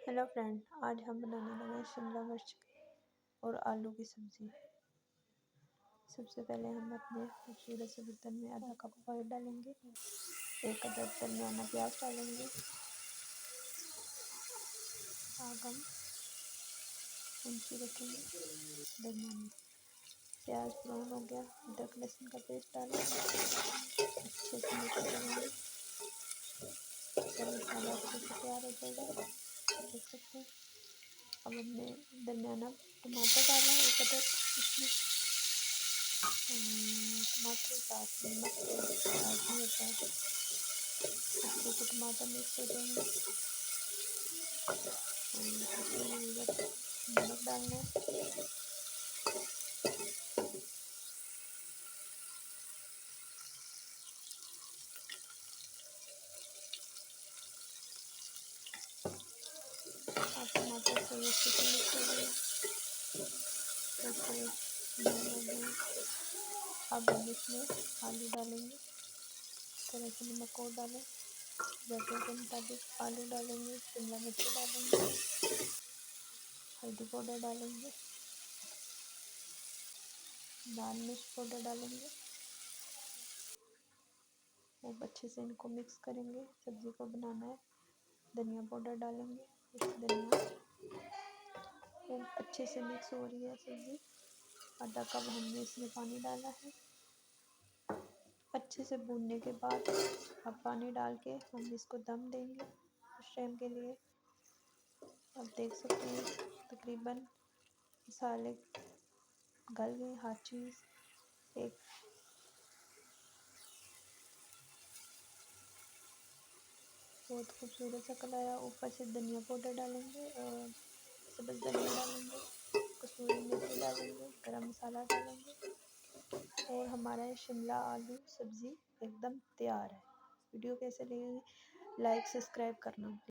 Hello friend, आज हम बनाने लगे हैं शिमला मिर्च और आलू की सब्ज़ी। सबसे पहले हम अपने खूबसूरत से बर्तन में आधा कप ऑयल डालेंगे, एक अदद दरमियाना प्याज डालेंगे। आग हम ऊंची रखेंगे। दरमियानी प्याज ब्राउन हो गया, अदरक लहसुन का पेस्ट डालेंगे, अच्छे से मिक्स करेंगे। जब मसाला अच्छे से तैयार हो जाएगा, देख सकते हैं। अब हमने दरमियाना टमाटर डाला है, एक अदद इसमें टमाटर साथ में नमक तो लाजमी होता है। अच्छे से टमाटर मिक्स हो जाएंगे। नमक डालना है। और टमाटर से अच्छे से मिक्स हो गए, ब्राउन हो गए। अब हम इसमें आलू डालेंगे। थोड़ा सा नमक और डालें, जायके के मुताबिक आलू डालेंगे, शिमला मिर्च डालेंगे, हल्दी पाउडर डालेंगे, लाल मिर्च पाउडर डालेंगे। खूब अच्छे से इनको मिक्स करेंगे। सब्ज़ी को बनाना है। धनिया पाउडर डालेंगे, धनिया खूब अच्छे से मिक्स हो रही है सब्ज़ी। आधा कप हमने इसमें पानी डाला है। अच्छे से भूनने के बाद अब पानी डाल के हम इसको दम देंगे कुछ टाइम के लिए। अब देख सकते हैं तकरीबन मसाले गल गए। हर चीज़ एक बहुत खूबसूरत सा कलर आया। ऊपर से धनिया पाउडर डालेंगे और सब्ज़ धनिया डालेंगे, कसूरी मेथी डालेंगे, गरम मसाला डालेंगे और हमारा शिमला आलू सब्ज़ी एकदम तैयार है। वीडियो कैसे लगी, लाइक सब्सक्राइब करना।